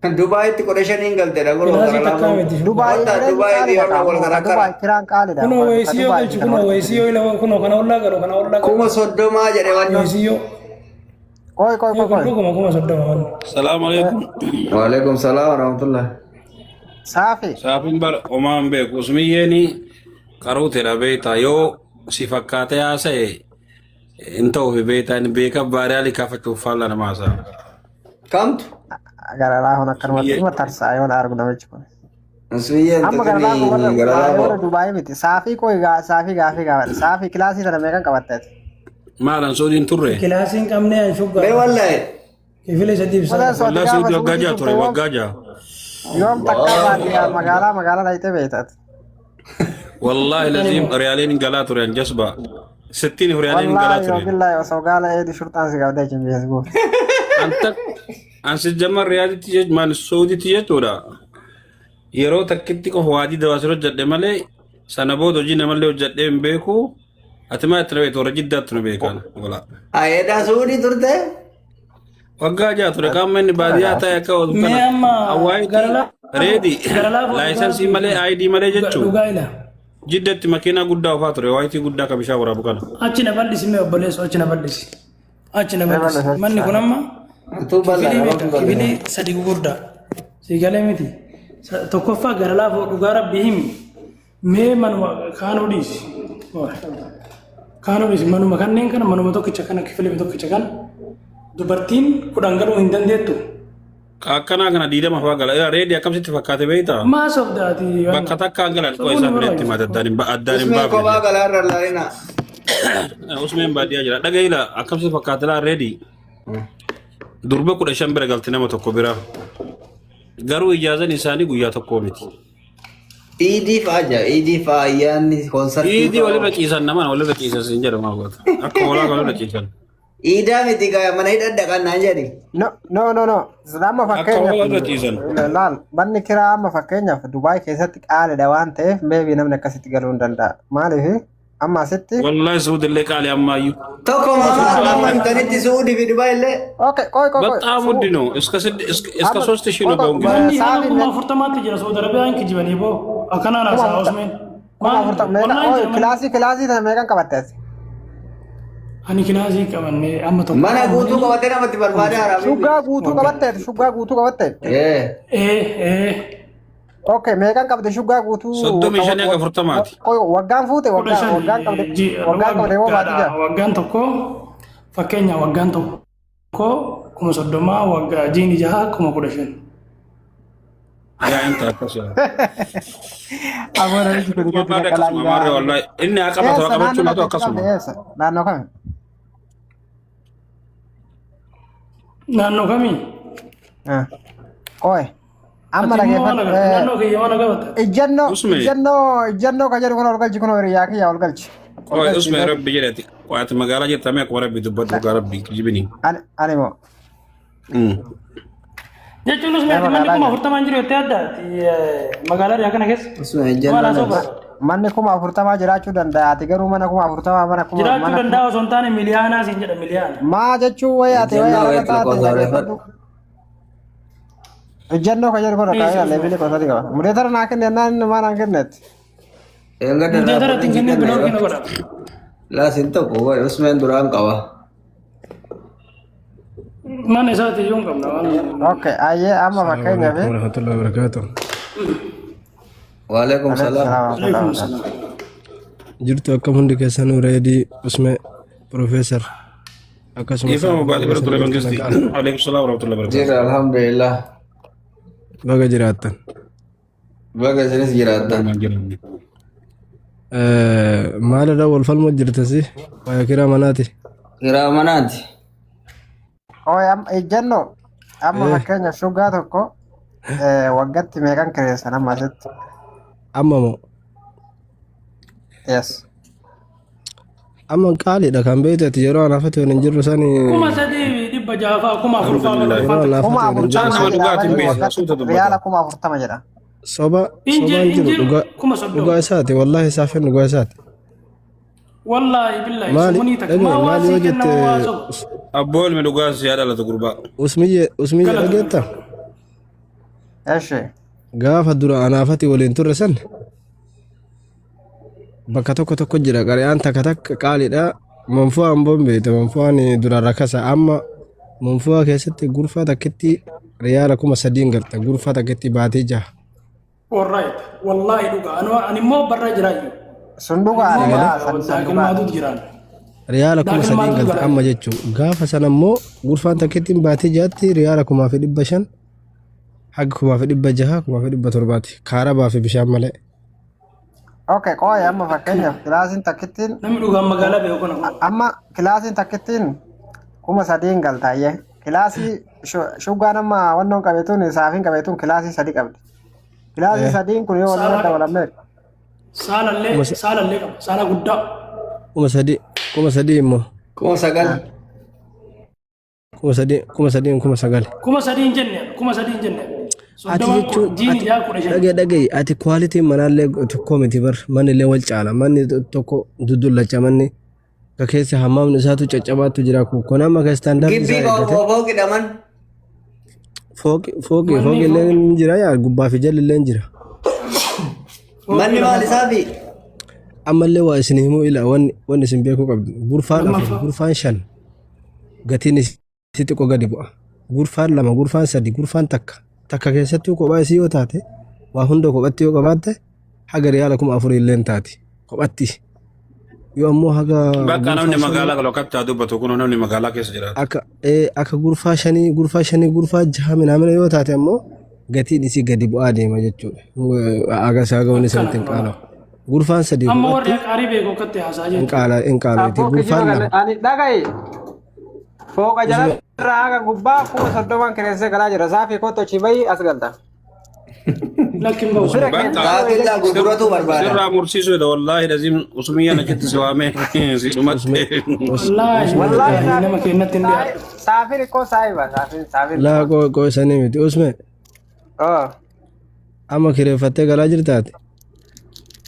Dubai ti koreshan ingal te dago Kilaasii takkaa miti. Dubai Dubai di orang wal Dubai karakara. kiraan qaaliidha. Kunoo weesiyoo galchu kunoo weesiyoo ilawa kunoo kana ollaa galu kana ollaa galu. Kuma soddoma jere wanyo. Weesiyoo. Koy Kuma soddoma wanni. السلام عليكم. Waalaikumsalam warahmatullah. Saafi. سافين بر أمام بيك اسميني كروت البيتا يو سفكات يا سي انتو في بيتا ان بيك بارالي كافتو فالا نماسا Kamtu? Gara laahun akkanumatti ima tarsaa yoon argu namichi kun. Asmiyan Amma gara laahun warra garala. Dubai miti. Saafii saafii gaafii gaafate. Saafii kilaasii sana meeqan qabatteet? مالا سودين توري Kilaasiin qabnee an shuggaa. Be wallahi. Kifile sadii Wala ibsaa. والله سودي وقاجا توري وقاجا Yoom takka baadiyyaa magaalaa dhayite beektat. والله لازم ريالين قلا توري جسبا 60 ريالين قلا Wallaahi yoo توري billaahi osoo gaala eedi shurxaan si qabdee hin beesbuuf. انت انس جمر ريالي تيج مان سودي تيج تورا يرو تكتي كو وادي دواسرو جدي مالي سنبو دوجي نمالي وجدي مبيكو اتما تربي تورا جدات نبيكان ولا Ayeda sudi turte? وقاجا توري كم من باديات يا كو Mee amma اواي garala. ريدي Garala. لايسنس مالي اي دي مالي جتشو Dhugaa ila. جدت ماكينه غدا وفاتوري وايتي غدا كبشا ورا بكان Achi na bal'isi mee obboleessu achi na bal'isi. Achi na bal'isi. Manni kun amma Itu balla. kibilee sadi gugurdaa. Siigalee miti. Tokkoffaa gara laafoo dhugaa rabbii himi. Mee manuma kaanuu dhiisi. Kaanuu dhiisi manuma kanneen kana manuma tokkicha kana kifilee tokkicha kana dubartiin 10 galuu hin dandeettu. akkana kana diidama faa gala reedi akkamsitti fakkaate beeyta Maa sobdaati. bakka takka galan ko isa binetti madaddani addani Usme ko ba baafne galar larina. usmeen baadiyaa jira dhagayla akkamsitti fakkaate laa reedi durba 15 bira galti nama tokko bira garuu ijaazan isaanii guyyaa tokko miti Idi faja, idi fa ayyaanni konsartii. iidii walirra ciisan naman walirra ciisan sin jedhama goota akka walaa walirra ciisan Ida miti gaya mana hidhadha kan naan jedhi. No. Amma akka walirra fakkeenyaaf ciisan laal manni kiraa amma fakkeenyaaf Dubaay keessatti qaaliidha waan ta'eef meebii namni akkasitti galuu hin danda'a. Maaliif amma asitti wallahi suudillee qaali ammaayyuu Tokko mama amma intanitti suudi fi Dubai illee. ቆይ በጣም ውድ ነው እስከ 3000 ነው በአሁን ጊዜ Manni haala kuma afurtamaatti jira Saudi Arabiyaan kijibanii boo akkanaan haasa'a Usmeen. kilaasii tana meeqan qabatteet? Ani kilaasii qabannee amma tokko. Mana guutuu qabatee namatti barbaade haraami. Shuggaa guutuu qabatteet. Okay, meeqan qabde shuggaa guutuu? 35 akka 40maati Waggaan fuute waggaan qabde moo baadiyyaa? Waggaan tokko fakkeenya waggaan tokko 30 waggaa jiini 6 yaa inta akkasuma Amoora miti kun Baada akkasuma maarree wallahi inni haa qabatu haa qabachuu laatu akkasuma. Naannoo kami? Naannoo kamii? Qoy. Amma Naannoo dhageeffadhu. kiyya mana qabata. Ijjannoo ka jedhu kun ol galchi kun hiriyaa kiyya ol galchi. Oye usme rabbi jedhati waati magaalaa jirtame akkuma rabbi dubbatu dhugaa rabbi jibini. Ani moo. Jechuun Usmeen manni kuma 40 jiru jettee addaati magaalaa riyaa kana keessa. Usme Maal haasa'u jannaa. bara? Manni kuma 40 jiraachuu danda'a. Ati garuu mana kuma 40 mana kuma. Jiraachuu danda'a osoo hin taane miliyaanaa siin jedha miliyaana. Maa jechuun wayii ati wayii Ijjannoo alaqa taate wayii dhageeffadhu. Ijjannoo ka jedhu kun dhagaa leebili qosati qaba. Mudeetara naa kenne naan maa naan kennetti. Enga Mudee dara ittiin kennee bilookii na godha. La sinto ko wa Usme duraan qaba. Mana isaati iyyuu hin qabna waan. Okay, ayyee amma fakkeenyaaf. warahmatullahi wabarakatuh. Waalaikumsalam. Jirtu akkam hundi keessanuu reedii usme profeesar akkasumas Ifa baati bira ture mangisti. Alaikum salaam warahmatullahi wabarakatuh. Jira alhamdulillah. baga jiraattan. Baga isinis jiraattan. Maalidha wal falma jirtasi waa kiraa manaati. Kiraa manaati. Ijjannoo amma fakkeenyaaf shuggaa tokko waggaatti meeqan kireessan amma asitti? Amma moo Yes. amma qaaliidha kan beektu yeroo anaafatti waliin jirru sani 3,600 kuma 4 Kuma Nama dhugaatiin beeku, afurtama suuta dubbata. riyaala kuma 40 jedha. sobaan jiru dhugaa isaati wallahi isaafin dhugaa isaati. Wallahi billahi Maali sumuni tak dhagee ma maali wasi yoo kenna ma jette waso. Abboon mi dhugaa si yaada lata gurbaa. usmiyye dhageetta Eshi. Gaafa dura anaafati waliin turre san bakka tokko jira qariyaan takka qaaliidha. Manfu'aan bombeeta manfu'aan dura rakasa amma manfu'aa keessatti gurfaa takkitti riyaala 3,000 galta gurfaa takkitti baatee jaha. Alright. Wallahi dhuga. Ani immoo barra jiraayu. Sun dhugaadha. Daakil maatuutu jiraan. Riyaala 3,000 galta amma jechuun gaafa sana immoo gurfaan takkitti baatee jaatti riyaala 5,500 haga 6,600 6,700 kaara baafee bishaan malee. Okay, qooya amma fakkeenyaaf kilaasiin takkittiin Namni dhugaan magaalaa beeku kana. amma kilaasiin takkittiin 3,000 galtaayyee kilaasii shuggaan amma wannoon qabeetuun saafiin qabeetuun kilaasii 3 qabdi. Kilaasii 3 kun yoo waliin dabalamee Saalallee qaba. Saala guddaa. 3,000 immoo 9,000. 3,000 3,000 hin jenne. 3,000 hin jenne. ati jechuun dhagaye ati quality manallee tokko miti bar manillee wal caala manni tokko duddullacha manni ka keessa hammaamni isaatu caccabaatu jira kun amma ka standard Gibbii fooqi dhaman. fooqi illee jira yaa gubbaa fi jalli illee jira Manni maal isaafi? ammallee waa isin himuu ila wanni isin beekuu qabdu gurfaan 5 gatiin isi xiqqoo gadi bu'a gurfaan 2 gurfaan 3 gurfaan takka keessatti kophaa isii yoo taate waa hunda kophatti yoo qabaatte haga riyaala 4,000 illee taati kophatti yoo ammoo haga bakka namni magaalaa kalokattaa dubbatu kun namni magaalaa keessa jiraatu akka gurfaa 5 gurfaa 6 minaamina yoo taate ammoo gatiin isii gadi bu'aa deema jechuudha agasaa gawni sanatti hin qaalamu gurfaan 3 amma warri qaarii beeku akkatti haasaa jechuudha hin qaalaati gurfaan 2 ani dhagaye fooqa jalarraa haga gubbaa 30,000 kireessee galaa jira saafii kotto chibai as galta. lakkin bahu Daakila gurguratu barbaada. sirraa mursiisuu dha wallaahi lazim usumiyyan achitti si waamee si dhumatte wallaahi nama keenyatti hin dhiyaatu Saafii rikkoo saayiba saafii. laa qoo isanii miti usme amma kireeffattee galaa jirtaati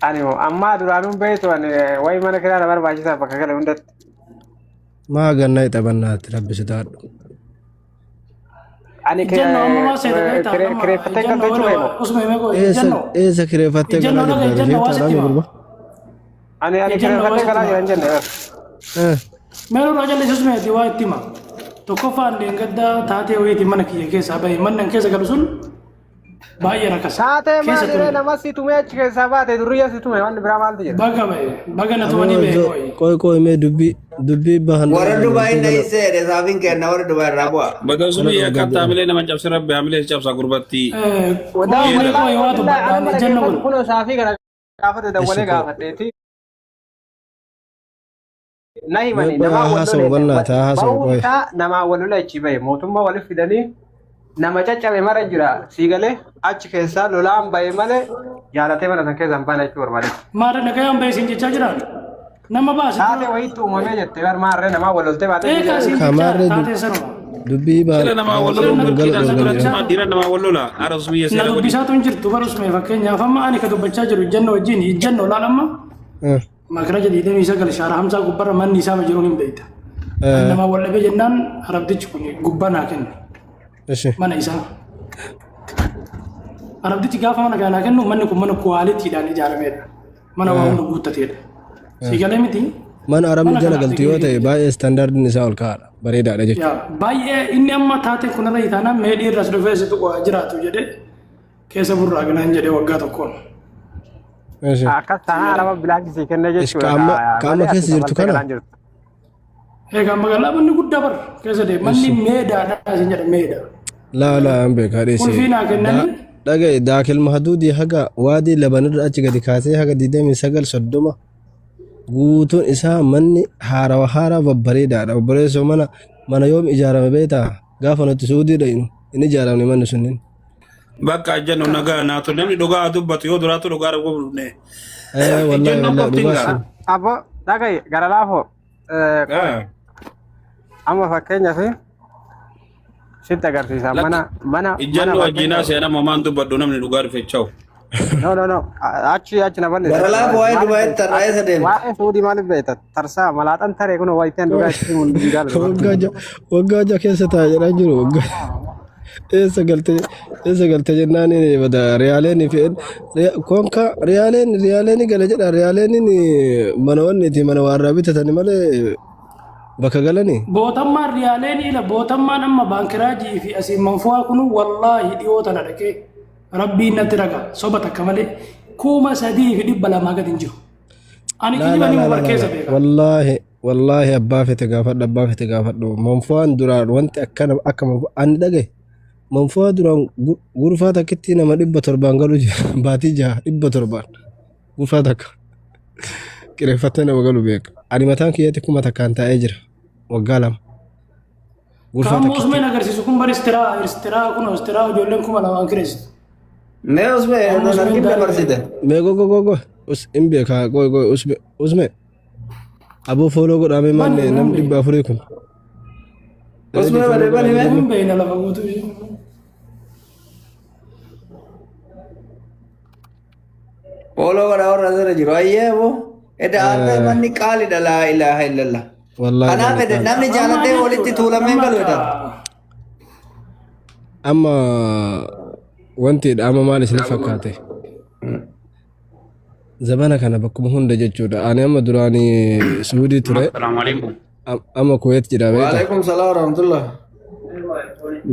Ani amma duraanuu beektu ani wayi mana kiraa na barbaachisaa bakka gala hundatti. maa gannaa ixabannaatti rabbisi taadhu Ani ijannoo ammaa seeta kireeffattee galtee jiru. usuma himee koo ijannoo eessa kireeffattee galaa jirtaati feetaa gurba Ani kireeffattee galaa jiran jenne. meeluu irraa jalli susmeeti waa itti hima tokkoffaan deengaddaa taatee wayiitii mana kiyya keessaa bahe mannan keessa galu sun baay'ee rakkasa Taatee maal nama si tumee achi keessaa baate durriya si tume wanni biraa maaltu jira? baga bahe baga na tumanii bahe qoy mee dubbii bahan Warra Dubaay na isee saafiin kenna warra Dubaay irraa bu'a. bada usumii akkattaa hamilee nama cabse rabbi hamilee cabsa gurbatti Kun saafii kana gaafate dawwalee gaafateeti. Na himani namaa wal lola achi bahe mootummaa waliif fidanii nama caccabe mara jira siigalee achi keessaa lolaan bahe malee jaalatee mana san keessaa hin baane jechuu barbaade. maarree nagayaan bahe siin jechaa jiraan nama baase Taatee wayiitti uumamee jette bar maarree namaa wal loltee baatee taatee sanuma dubbii sila namaa walloluu dhiira namaa wallola ara usumiyya na seera godhi dubbisaatu hin jirtu bara usumee fakkeenyaaf amma ani ka dubbachaa jiru ijannoo wajjin ijannoo laalamma makara jedhiitee isa gal shaara hamsaa gubbarra manni isaa jiruun hin beekta nama wal dhabe jennaan arabdichi kun gubbaa naa kennu mana isaa arabdichi gaafa mana kana kennu manni kun mana kuwaaliitiidhaan ijaaramedha mana waa hunda guuttateedha siigalee miti mana arabni jala galtu yoo ta'e baay'ee standardiin isaa ol ka'aadha bareedaadha jechuudha baay'ee inni amma taatee kunarra itaana meedhii irras dhufee si tuqaa jiraatu jedhe keessa burraa ganaan jedhe waggaa tokkoon akkas taanaa alama bilaanchisii kennee jechuudha. Qaama keessa jirtu kana. Egaa magaalaa manni guddaa bar keessa deemu manni meedaadha isin jedha meeda. Laa hin beekaa dheessee. Ulfiinaa kennanii. Dhagaye daakil mahaduudii haga waadii labanirra achi gadi kaasee haga 29 guutuun isaa manni haaraa babbareedaadha. Babbareessoo mana yoom ijaarame beektaa gaafa nuti suudiidha hin ijaaramne manni sunniin. bakka ejjenno nagaa naatu namni dhugaa dubbatu yoo duraatu dhugaa dhabu dhufne Wallahi dhugaa Abbo dhagaye gara laafoo amma fakkeenyaaf sitti agarsiisa mana ejjenno wajjinaa seena mamaan dubbadhu namni dhugaa dhufechaa'u. No. Achi na balleessa. Gara laafoo waa'ee Dubaay tarraa isa deema. Waa'ee fuudhii maaliif beekta? Tarsaa malaaxaan taree kun wayiteen dhugaa itti mun jaalatu. waggaa keessa taa'aa jiru waggaa. Esa galte jennaan bada riyaaleen fi konka riyaaleen gala jedha riyaaleen mana wanni mana warraa bitatani malee bakka galani. Bootammaan riyaaleen ila bootammaan amma baankiraajii fi asiin manfuwaa kunu wallaahi dhiyoota na dhaqee rabbiin natti raga soba takka malee 3,200 gad hin jiru. Ani kijibanii mubar keessa beeka. Wallahi abbaa fete gaafadhu manfuwaan duraan wanti akkana akka ani dhagaye manfuwaa duraan gurfaa takkitti nama 700 galu jira baatii 700 gurfaa takka qireeffattee nama galu beeka. Ani mataan kiyyatti kuma takkaan taa'ee jira waggaa 2. Kan Usmeen agarsiisu kun bari istiraa kun istiraa ijoolleen 2,000 kireessitu. Mee Usmeen narkin dabarsite. Mee gogo in beeka goy Usmeen. Abu follow godhame manne nam 400 kun. Usmeen bade bani mee? Kun beena lafa guutuu. Follow godha warra jira jiru ayyee boo. Eda aadaa manni qaalidha laa ilaaha illallah. Wallahi. Kanaaf ede namni jaalatee walitti tuulamee galu eda. Amma wanti amma maal isin fakkaate? Zabana kana bakkuma hunda jechuudha. Ani amma duraani Suudii ture. Amma Kuwait jira beekta. Waalaikum salaam wa rahmatullah.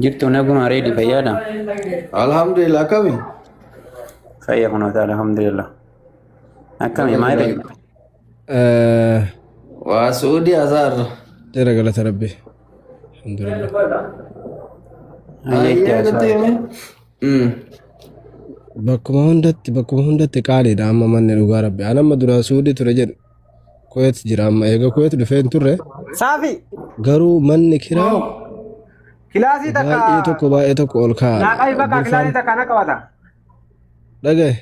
Jirtu naguma reedi fayyaadha. Alhamdulillah kami. Fayya kun ta'ala alhamdulillah. Akkami maali? Waa Suudii azar. Jara galata rabbi. Alhamdulillah. Ayyee gati. Bakkuma hundatti qaaliidha amma manni dhugaa rabbi. Ani amma dura Suudii ture jedhu Kuwait jira amma eega Kuwait dhufeen turre. Saafi. Garuu manni kiraa Kilaasii takka. baay'ee tokko ol kaa'a. Naaqaa bakka kilaasii takka na qabata. Dhagaye.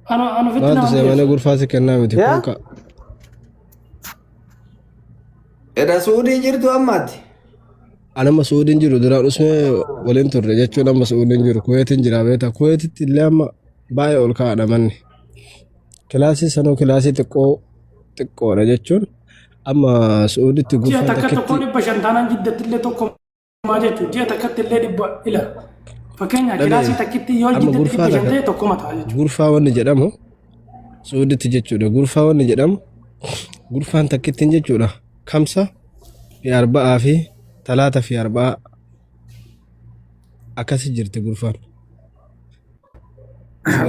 Ano fitina. Maaltu seemanii gurfaa si kennaa miti konka. Eda Suudii jirtu ammaati. Anama Suudiin jiru duraan usmee waliin turre jechuun amma Suudiin jiru Kuweetiin jira beekta. Kuweetitti illee amma baay'ee ol kaa'adha manni. Kilaasii sanuu kilaasii xiqqoodha jechuun amma Suuditti Ji'a gurfaa takka takkitti. tokko 500 taanaan jiddatti illee tokko maa jechuudha. Ji'a takkatti illee 100 ila. Fakkeenyaaf kilaasii takkitti yoo jiddatti 500 ta'e tokko mataa jechuudha. Gurfaa wanni jedhamu Suuditti jechuudha. Gurfaa wanni jedhamu gurfaan takkittiin jechuudha. Kamsa fi arba'aa fi talaata fi arba'aa akkasi jirti gurfaan.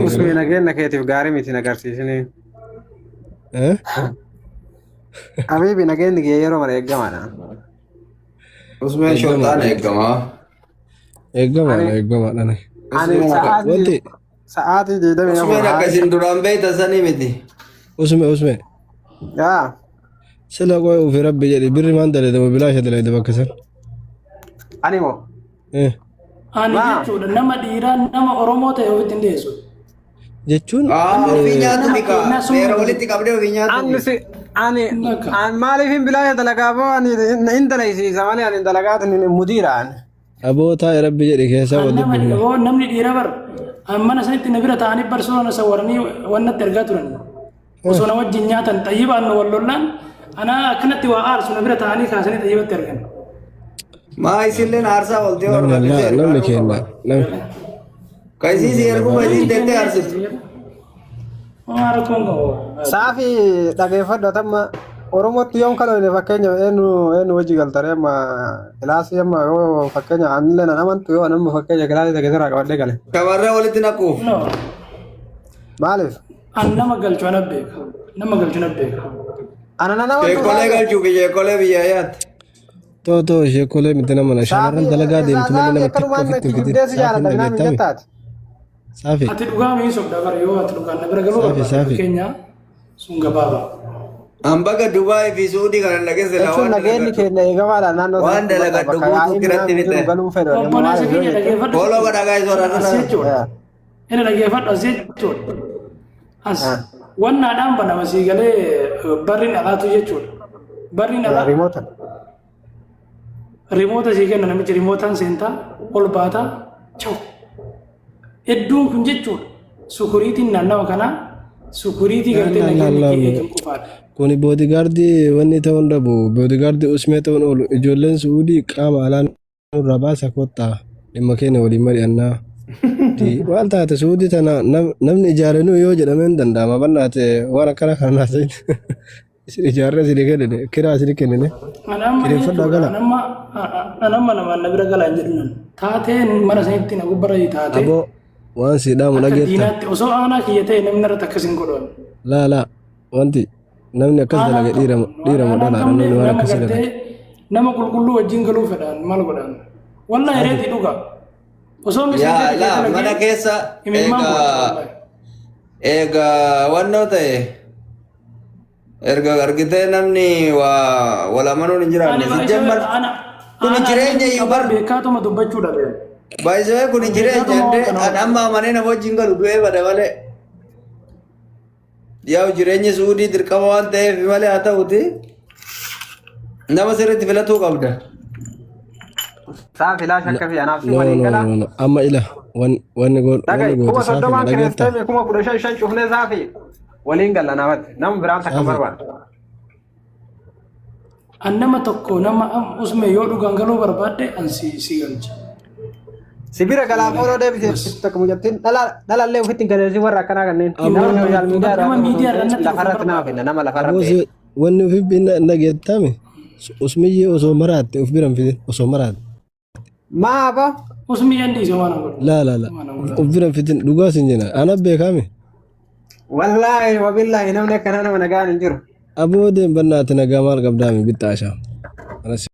Usmeen nageenya keetiif gaarii miti nagarsiisini. Habiibi nageenyi kee yeroo mara eeggamaadha. Usmeen shortaan eeggamaa. Eeggamaadha. Ani sa'aatii 24. Usmeen akkasiin duraan beeyta sanii miti. Usme. Yaa. Sila qoy ufi rabbi jedhi birri maan daleedama bilaasha daleeda bakka san. Ani moo? Ani jechuudha nama dhiiraa nama Oromoo ta'e ofitti hin dhiyeessu. Jechuun Ofii nyaatu mika. Seera walitti qabdee ofii nyaatu. Ani maaliif hin bilaasha dalagaa boo ani hin dalaysiisa malee ani dalagaatu mudiiraan. abootaa rabbi jedhi keessaa wal dubbisu. Namni dhiira bar mana sanitti na bira ta'anii barsoona na sawaranii wannatti ergaa turan. Osoo na wajjin nyaatan xayyibaan nu wal lollaan ana akkanatti waa aarsu na bira ta'anii kaasanii xayyibatti ergan. Maa isilleen aarsaa waltee namni kenna kaisiisi ergu kaisiin deettee aarsitu. Saafi dhageeffadhatamma Oromootti yoom kaloone fakkeenya eenyu wajji galtaree amma kilaasii amma yoo fakkeenya anillee nan amantu yoo namni fakkeenya kilaasii takka irraa qabadhee gale. Shamarree walitti naquuf. Maaliif? An nama galchu ana beeka. Nama galchu na beeka. Ana nan amantu. Sheekolee galchuu fi sheekolee biyyaa yaatti. Too sheekolee miti nama na shamarran dalagaa deemtu malee nama xiqqoo ofitti fiti. Saafi. Ati dhugaa miin sobda bara yoo ati dhugaa na bira galuu barbaada fakkeenya sun gabaaba. Ambaga Dubaay fi Suudii kana dhageesse laa waan nageenyi keenya eegamaadha naannoo waan dalagadhu guutuu kiratti fite. galuu fedha. Obboleessi keenya dhageeffadhu. Booloo godha gaa'is waraanarra. Inni dhageeffadhu as jechuudha. As wannaadhaan banama sii galee barri dhalaatu jechuudha. Barri dhalaa. Rimoota. Rimoota sii kenna namichi rimootaan seentaa ol baataa chaw. Hedduun kun jechuudha. Sukuriitiin naannawa kanaa sukuriitii galtee nageenyi eegan qofaadha. Kuni boodigaardii wanni ta'uun dhabu boodigaardii usmee ta'uun oolu ijoolleen suudii qaama alaan nurraa baasa kottaa dhimma keenya waliin mari'annaa. Waan taate suudii tana namni ijaarenu yoo jedhame hin danda'ama bal'aate waan akkana kan naasa'in isin ijaarree isin kennine kiraa isin kennine kireeffadhaa gala. Anamma namaan na bira galaan jedhunan taateen mana sanitti na gubbara taatee. Aboo waan siidhaa mu dhageetta. Diinaatti osoo aanaa kiyya ta'e namni irratti akkas hin godhan. Laa wanti namni akkas dalage dhiira modhanaadha namni waan akkasii dalage. Nama qulqulluu wajjin galuu fedhaan maal godhan wallaahi hireetii dhugaa. Mana keessa egaa wannoo ta'e erga argitee namni wala manuun hin jiraanne si jammal kun jireenya iyyuu bar beekaatuma dubbachuu dhabe. Baay'isee kun jireenya amma amanee nama wajjin galu du'ee bada malee yaa jireenyi suudii dirqama waan ta'eef malee haa ta'uti nama sirriitti filatuu qabda. Safi la shakka fi anaaf si waliin gala. Amma ila wanni goon kuma soddomaan kireessee kuma 15 cufnee saafi waliin gala namatti nama biraan takka barbaada. An nama tokko nama usme yoo dhugaan galuu barbaadde an si galcha. Sibira galaa fooloo deebisee tokko mujattiin dhalallee ofitti galeessi warra akkanaa kanneen. Namni sooshaal miidiyaa lafarratti nama finna nama lafarratti. Wanni ofi dhageettame usmiyyee osoo maraatte of biran fide osoo maraatte. Maaba? Usmi yandi so mana god. La. Ubiran fitin duga sinjena. Ana bekame. Wallahi wa billahi namne kana nama nagaan jiru. Abode banna tana gamal qabdami bitasha.